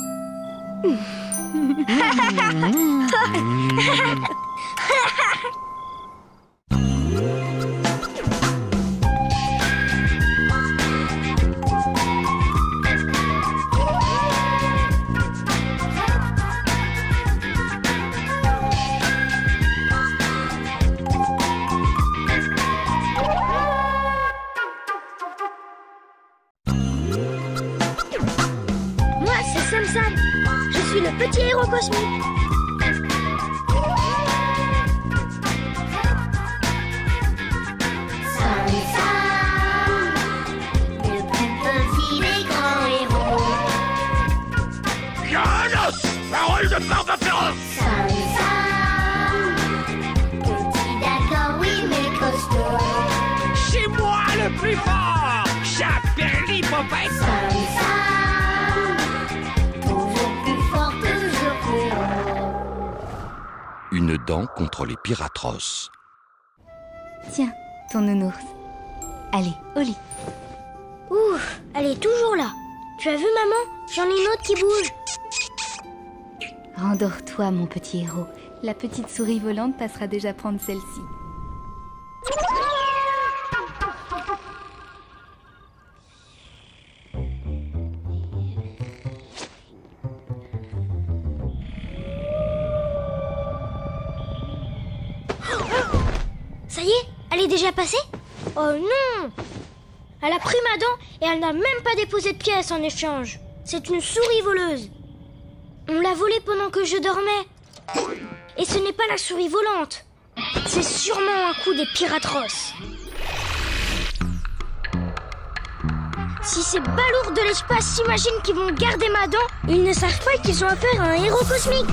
Moi, c'est Sam Sam. Je suis le petit héros cosmique. Sam Sam, le plus petit des grands héros. Yann, parole de Barbe féroce. Sam Sam, petit d'accord, oui, mais costaud. C'est moi le plus fort. J'appelle l'hippopète. Sam Sam, toujours plus fort, toujours plus haut. Une dent contre les piratros. Tiens, ton nounours. Allez, au lit. Ouf, elle est toujours là. Tu as vu, maman? J'en ai une autre qui bouge. Rendors-toi, mon petit héros. La petite souris volante passera déjà prendre celle-ci. Ça y est, elle est déjà passée? Oh non! Elle a pris ma dent et elle n'a même pas déposé de pièces en échange. C'est une souris voleuse. On l'a volée pendant que je dormais. Et ce n'est pas la souris volante. C'est sûrement un coup des piratros. Si ces balourds de l'espace s'imaginent qu'ils vont garder ma dent, ils ne savent pas qu'ils ont affaire à un héros cosmique.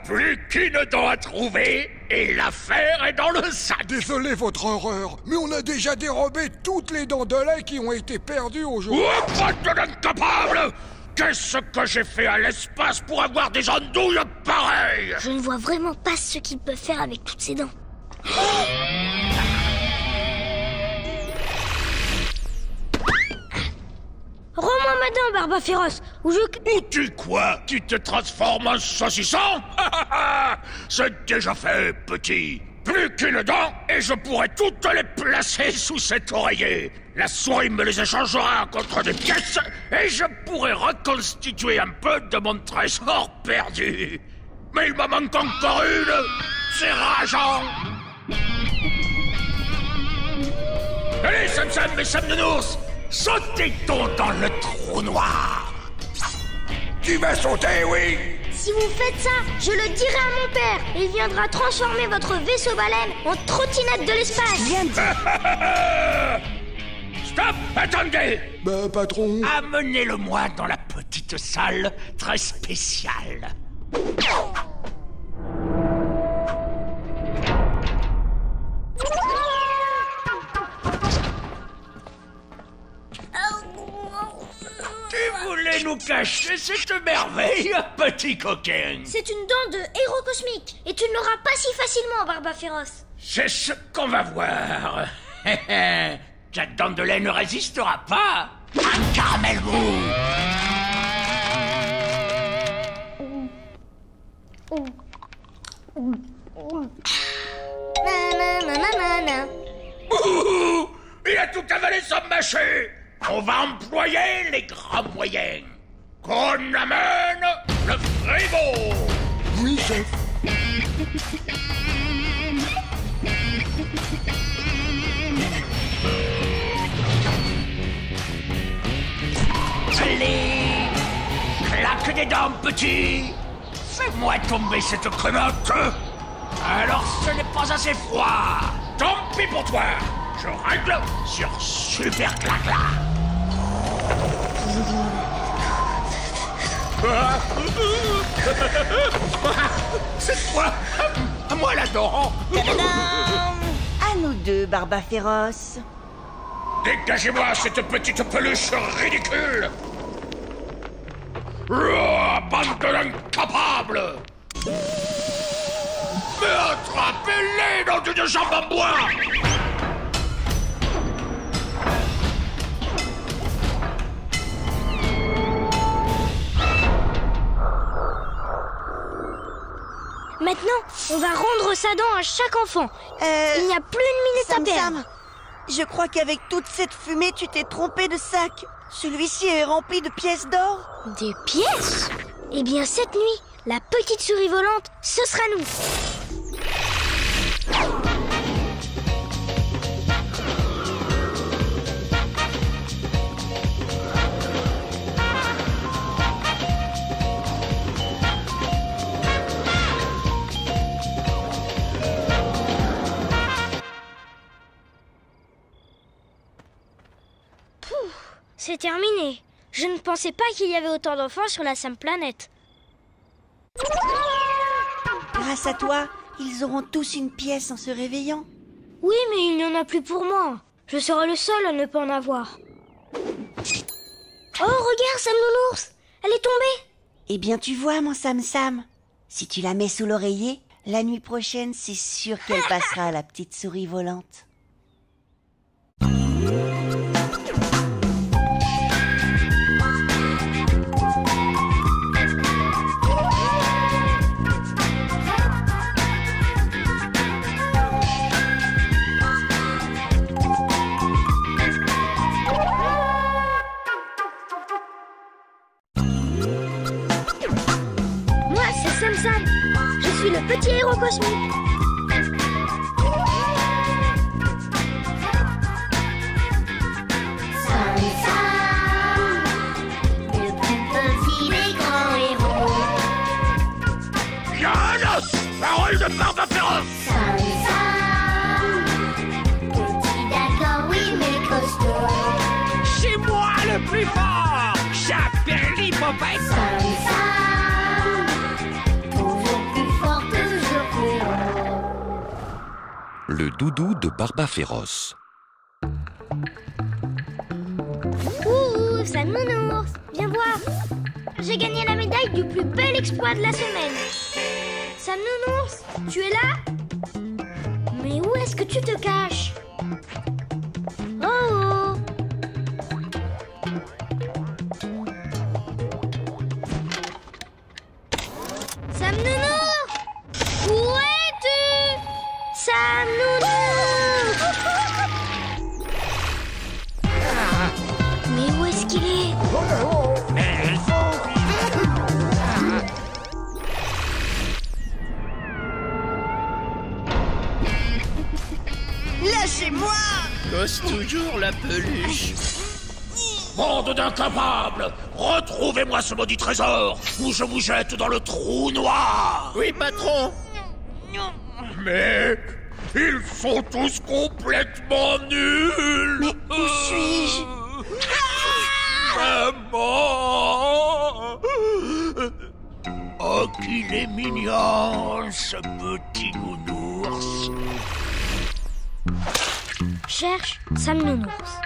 Plus qu'une dent à trouver et l'affaire est dans le sac. Désolé votre horreur, mais on a déjà dérobé toutes les dents de lait qui ont été perdues aujourd'hui. Oh, pote d'incapable! Qu'est-ce que j'ai fait à l'espace pour avoir des andouilles pareilles? Je ne vois vraiment pas ce qu'il peut faire avec toutes ses dents. Rends-moi ma dent, Barbe féroce, ou je... Ou tu quoi? Tu te transformes en saucisson? C'est déjà fait, petit. Plus qu'une dent, et je pourrai toutes les placer sous cet oreiller. La souris me les échangera contre des pièces, et je pourrai reconstituer un peu de mon trésor perdu. Mais il m'en manque encore une. C'est rageant. Allez, Sam Sam et Sam Nounours, sautez-donc dans le trou noir. Tu vas sauter, oui. Si vous faites ça, je le dirai à mon père. Il viendra transformer votre vaisseau baleine en trottinette de l'espace. Bien dit. Stop, attendez. Bah, patron. Amenez-le-moi dans la petite salle très spéciale. Tu voulais nous cacher cette merveille, petit coquin. C'est une dent de héros cosmique, et tu ne l'auras pas si facilement, Barbe féroce. C'est ce qu'on va voir. Ta dent de lait ne résistera pas. Un caramel mou. Ouh, il a tout avalé sans mâcher. On va employer les grands moyens. Qu'on amène le frigo. Oui, chef. Allez, claque des dents, petit. Fais-moi tomber cette cremotte. Alors ce n'est pas assez froid. Tant pis pour toi. Je règle sur Super Clacla. Cette fois, à moi la dent. À nous deux, Barba féroce. Dégagez-moi cette petite peluche ridicule. Bande de l'incapable. Mais attrapez-les dans une jambe en bois. Maintenant, on va rendre sa dent à chaque enfant. Il n'y a plus une minute à perdre. Sam, je crois qu'avec toute cette fumée, tu t'es trompé de sac. Celui-ci est rempli de pièces d'or. Des pièces? Eh bien, cette nuit, la petite souris volante, ce sera nous. C'est terminé. Je ne pensais pas qu'il y avait autant d'enfants sur la Sam planète. Grâce à toi, ils auront tous une pièce en se réveillant. Oui, mais il n'y en a plus pour moi. Je serai le seul à ne pas en avoir. Oh, regarde, Sam Nounours. Elle est tombée. Eh bien, tu vois, mon Sam Sam. Si tu la mets sous l'oreiller, la nuit prochaine, c'est sûr qu'elle passera à la petite souris volante. Sam Sam, je suis le petit héros cosmique. Sam Sam, le plus petit des grands héros. Yann, parole de Barba féroce. Sam Sam, petit d'accord, oui, mais costaud. C'est moi le plus fort. J'appelle l'hippopète. Sam Sam. Le doudou de Barba féroce. Ouh, Sam Nounours, viens voir. J'ai gagné la médaille du plus bel exploit de la semaine. Sam Nounours, tu es là? Mais où est-ce que tu te caches? Oh, oh. Sam Nounours, où es-tu? Sam Nounours! Mais où est-ce qu'il est? Lâchez-moi! Gosse toujours la peluche. Bande d'incapables! Retrouvez-moi ce maudit trésor ou je vous jette dans le trou noir! Oui, patron! Mais ils sont tous complètement nuls! Mais où suis-je? Maman! Oh, qu'il est mignon, ce petit nounours! Cherche Sam Nounours.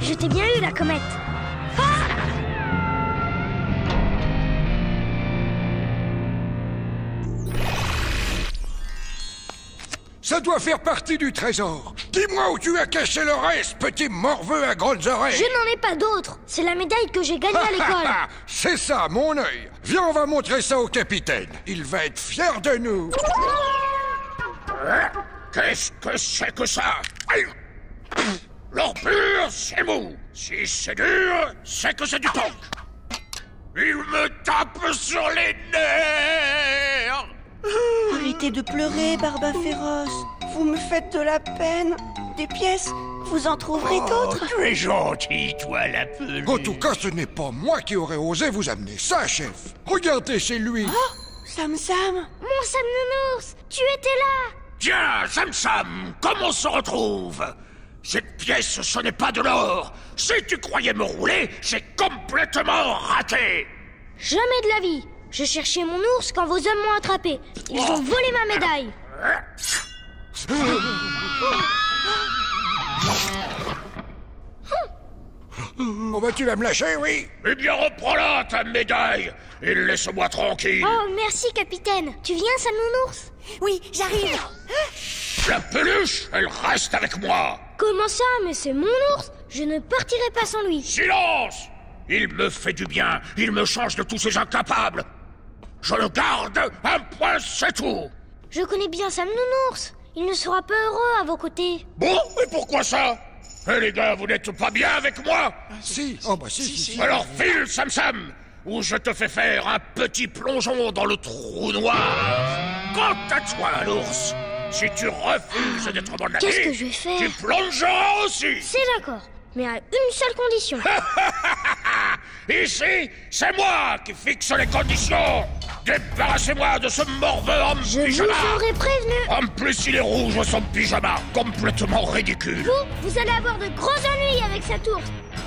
Je t'ai bien eu, la comète. Ah! Ça doit faire partie du trésor. Dis-moi où tu as caché le reste, petit morveux à grandes oreilles. Je n'en ai pas d'autre. C'est la médaille que j'ai gagnée à l'école. C'est ça, mon œil. Viens, on va montrer ça au capitaine. Il va être fier de nous. Qu'est-ce que c'est que ça? L'or pur, c'est mou. Si c'est dur, c'est que c'est du tank. Il me tape sur les nerfs. Arrêtez de pleurer, Barba féroce. Vous me faites de la peine. Des pièces? Vous en trouverez d'autres. Tu es gentil, toi, la peluche. En tout cas, ce n'est pas moi qui aurais osé vous amener ça, chef. Regardez, c'est lui. Oh, Sam Sam. Mon Sam Nounours, tu étais là. Tiens, Sam Sam, comment on se retrouve? Cette pièce, ce n'est pas de l'or. Si tu croyais me rouler, c'est complètement raté. Jamais de la vie. Je cherchais mon ours quand vos hommes m'ont attrapé. Ils ont volé ma médaille. Oh bah tu vas me lâcher, oui? Eh bien, reprends-la, ta médaille, et laisse-moi tranquille. Oh, merci, capitaine. Tu viens, Sam Nounours? Oui, j'arrive. La peluche, elle reste avec moi. Comment ça? Mais c'est mon ours. Je ne partirai pas sans lui. Silence! Il me fait du bien, il me change de tous ces incapables. Je le garde, un point, c'est tout. Je connais bien Sam Nounours. Il ne sera pas heureux à vos côtés. Bon, et pourquoi ça? Eh les gars, vous n'êtes pas bien avec moi? Si, oh bah si. Alors file, Sam Sam, ou je te fais faire un petit plongeon dans le trou noir. Quant à toi, l'ours, si tu refuses d'être mon ami, qu'est-ce que je vais faire? Tu plongeras aussi. C'est d'accord, mais à une seule condition. Ici, c'est moi qui fixe les conditions. Débarrassez-moi de ce morveux en pyjama. Je vous aurais prévenu. En plus, il est rouge son pyjama, complètement ridicule. Vous allez avoir de gros ennuis avec cet ours.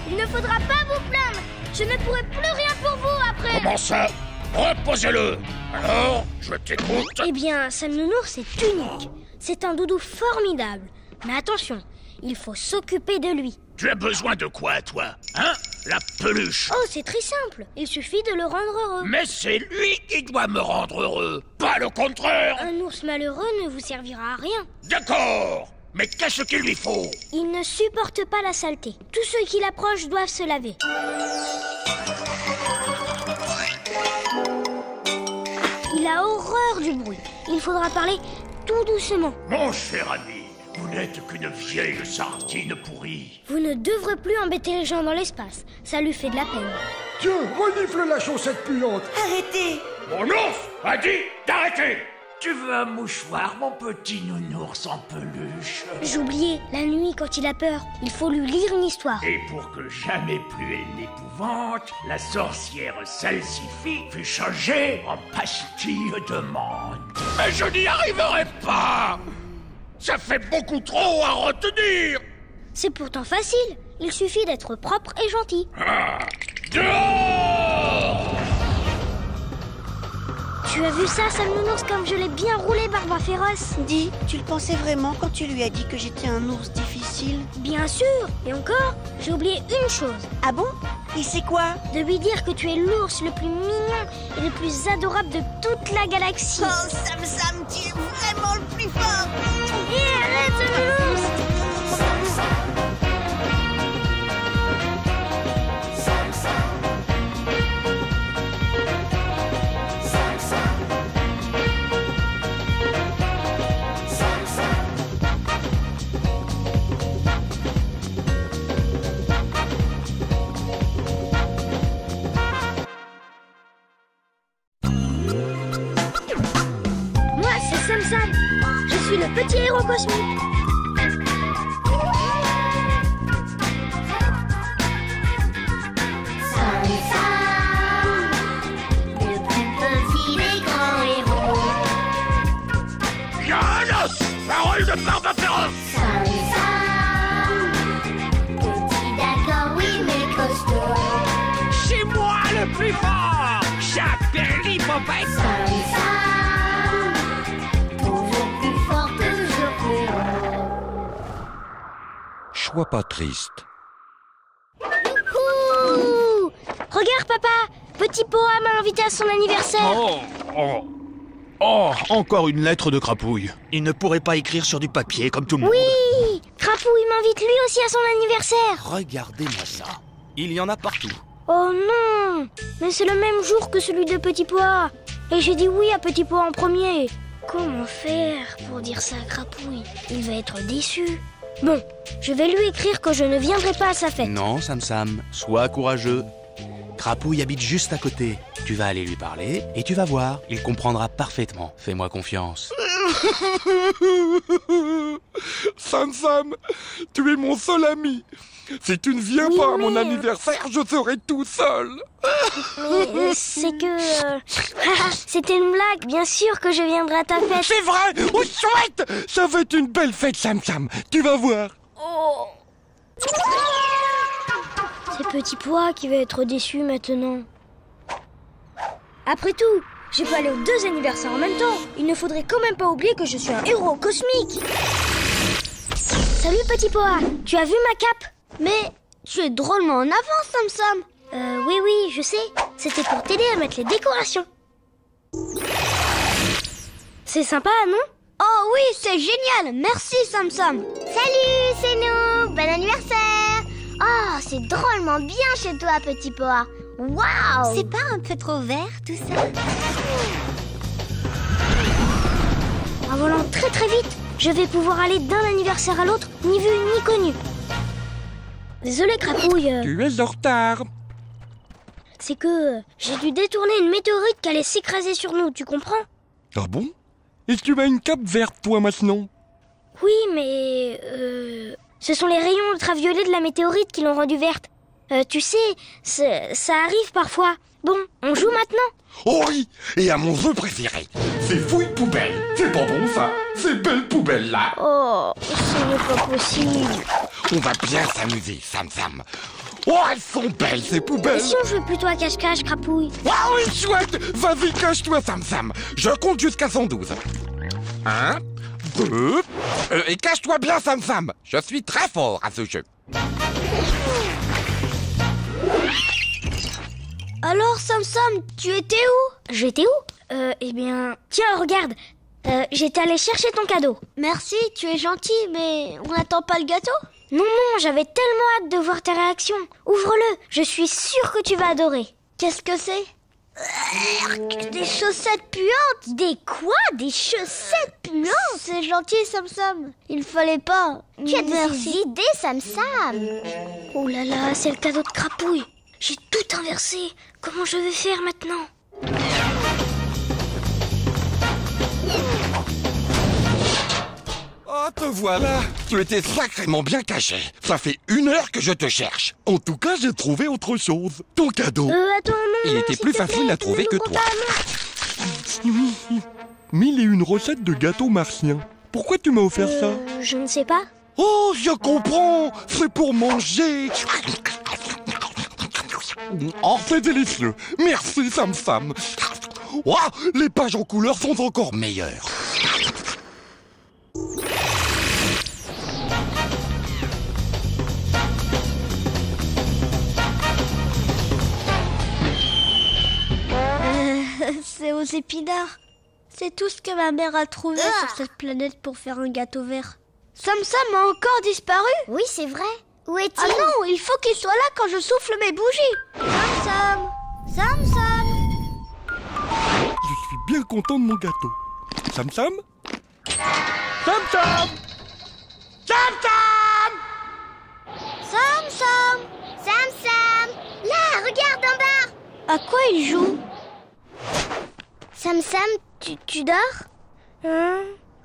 Il ne faudra pas vous plaindre. Je ne pourrai plus rien pour vous après. Comment ça? Reposez-le. Alors, je t'écoute. Eh bien, Sam Nounours est unique. C'est un doudou formidable. Mais attention, il faut s'occuper de lui. Tu as besoin de quoi, toi? Hein? La peluche. Oh, c'est très simple. Il suffit de le rendre heureux. Mais c'est lui qui doit me rendre heureux, pas le contraire. Un ours malheureux ne vous servira à rien. D'accord. Mais qu'est-ce qu'il lui faut? Il ne supporte pas la saleté. Tous ceux qui l'approchent doivent se laver. Il a horreur du bruit. Il faudra parler tout doucement. Mon cher ami, vous n'êtes qu'une vieille sardine pourrie. Vous ne devrez plus embêter les gens dans l'espace. Ça lui fait de la peine. Tiens, renifle la chaussette puante. Arrêtez. Mon ours a dit d'arrêter. Tu veux un mouchoir, mon petit nounours en peluche? J'oubliais, la nuit quand il a peur, il faut lui lire une histoire. Et pour que jamais plus elle n'épouvante, la sorcière salsifie fut changée en pastille de menthe. Mais je n'y arriverai pas. Ça fait beaucoup trop à retenir. C'est pourtant facile. Il suffit d'être propre et gentil. Ah, dehors! Tu as vu ça, Sam Nounours, comme je l'ai bien roulé, Barbe féroce? Dis, tu le pensais vraiment quand tu lui as dit que j'étais un ours difficile? Bien sûr. Et encore, j'ai oublié une chose. Ah bon? Et c'est quoi? De lui dire que tu es l'ours le plus mignon et le plus adorable de toute la galaxie. Oh, Sam Sam, tu es vraiment le plus fort. Et arrête, Sam Nounours! Sam Sam, je suis le petit héros cosmique. Sam Sam, le plus petit des grands héros. Yann, parole de Barbe féroce. Sam Sam, petit d'accord, oui mais costaud. C'est moi le plus fort. J'appelle l'hippopète. Sam Sam. Sois pas triste. Ouh! Regarde, papa! Petit Poa m'a invité à son anniversaire. Oh, encore une lettre de Crapouille. Il ne pourrait pas écrire sur du papier comme tout le monde. Oui! Crapouille m'invite lui aussi à son anniversaire. Regardez-moi ça. Il y en a partout. Oh non! Mais c'est le même jour que celui de Petit Poa. Et j'ai dit oui à Petit Poa en premier. Comment faire pour dire ça à Crapouille? Il va être déçu. Bon, je vais lui écrire que je ne viendrai pas à sa fête. Non, Sam Sam, sois courageux. Crapouille habite juste à côté. Tu vas aller lui parler et tu vas voir, il comprendra parfaitement. Fais-moi confiance. Sam Sam, tu es mon seul ami. Si tu ne viens pas à mon anniversaire, je serai tout seul. Mais c'est que... C'était une blague, bien sûr que je viendrai à ta fête. C'est vrai. Oh, chouette. Ça va être une belle fête, Sam Sam. Tu vas voir. Oh. C'est Petit Pois qui va être déçu maintenant. Après tout, j'ai pas aller aux 2 anniversaires en même temps. Il ne faudrait quand même pas oublier que je suis un héros cosmique. Salut Petit Pois, tu as vu ma cape? Mais tu es drôlement en avance, Sam Sam. Oui, je sais. C'était pour t'aider à mettre les décorations. C'est sympa, non? Oh oui, c'est génial. Merci, Sam Sam. Salut, c'est nous. Bon anniversaire. Oh, c'est drôlement bien chez toi, Petit Pois. Waouh! C'est pas un peu trop vert, tout ça? En volant très très vite, je vais pouvoir aller d'un anniversaire à l'autre, ni vu ni connu. Désolé, Crapouille. Tu es en retard. C'est que j'ai dû détourner une météorite qui allait s'écraser sur nous, tu comprends? Ah bon? Et tu as une cape verte, toi, maintenant? Oui, mais... ce sont les rayons ultraviolets de la météorite qui l'ont rendue verte. Tu sais, ça arrive parfois. Bon, on joue maintenant? Oh oui, et à mon jeu préféré. C'est fouille poubelle. C'est pas bon, ça. Ces belles poubelles-là. Oh, ce n'est pas possible. On va bien s'amuser, Sam Sam. Oh, elles sont belles, ces poubelles. Et si on joue plutôt à cache-cache, Crapouille? Ah oui, chouette. Vas-y, cache-toi, Sam Sam. Je compte jusqu'à 112. 1, 2... et cache-toi bien, Sam Sam. Je suis très fort à ce jeu. Alors, Sam Sam, tu étais où? J'étais où? Eh bien... Tiens, regarde. J'étais allée chercher ton cadeau. Merci, tu es gentil, mais on n'attend pas le gâteau? Non, j'avais tellement hâte de voir ta réaction. Ouvre-le, je suis sûre que tu vas adorer. Qu'est-ce que c'est? Des chaussettes puantes. Des quoi? Des chaussettes puantes? C'est gentil, Sam Sam. Il fallait pas. Tu as des idées, Sam Sam. Oh là là, c'est le cadeau de Crapouille. J'ai tout inversé. Comment je vais faire maintenant? Oh, te voilà. Tu étais sacrément bien caché. Ça fait 1 heure que je te cherche. En tout cas, j'ai trouvé autre chose. Ton cadeau. Attends, non, il était plus facile à trouver que toi. 1001 recettes de gâteaux martiens. Pourquoi tu m'as offert ça? Je ne sais pas. Oh, je comprends. C'est pour manger. Oh, c'est délicieux. Merci, Sam Sam. Oh, les pages en couleur sont encore meilleures. C'est aux épinards. C'est tout ce que ma mère a trouvé sur cette planète pour faire un gâteau vert. Sam Sam a encore disparu? Oui, c'est vrai. Où est-il? Ah non, il faut qu'il soit là quand je souffle mes bougies. Sam Sam, Sam Sam. Je suis bien content de mon gâteau. Sam Sam? Sam Sam! Sam Sam! Sam Sam! Sam Sam! Là, regarde en bas! À quoi il joue? Sam Sam, tu dors? Hein?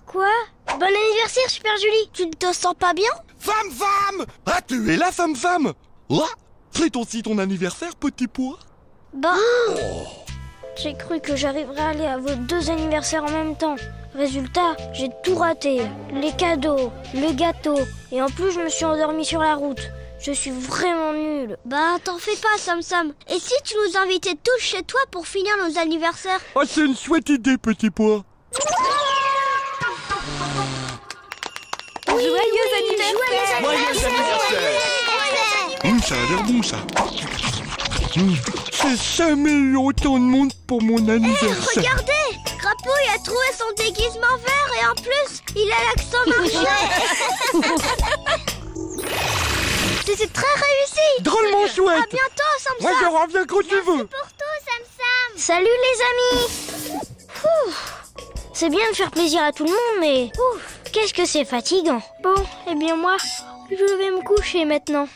Quoi? Bon anniversaire, Super Julie. Tu ne te sens pas bien? Sam Sam! Ah, tu es là, Sam Sam? Oh, c'est aussi ton anniversaire, Petit Pois? Bah... J'ai cru que j'arriverais à aller à vos 2 anniversaires en même temps. Résultat, j'ai tout raté. Les cadeaux, le gâteau, et en plus je me suis endormie sur la route. Je suis vraiment nulle. Bah, t'en fais pas, Sam Sam. Et si tu nous invitais tous chez toi pour finir nos anniversaires? Oh, c'est une chouette idée, Petit Pois. Joyeux anniversaire! Ça a l'air bon, ça. J'ai jamais eu autant de monde pour mon anniversaire. Regardez! Crapouille a trouvé son déguisement vert et en plus, il a l'accent marchand. C'était très réussi. Drôlement chouette. À bientôt, Sam Sam. Moi, je reviens quand tu veux. Pour tout, Sam Sam. Salut, les amis. C'est bien de faire plaisir à tout le monde, mais qu'est-ce que c'est fatigant. Bon, eh bien moi, je vais me coucher maintenant.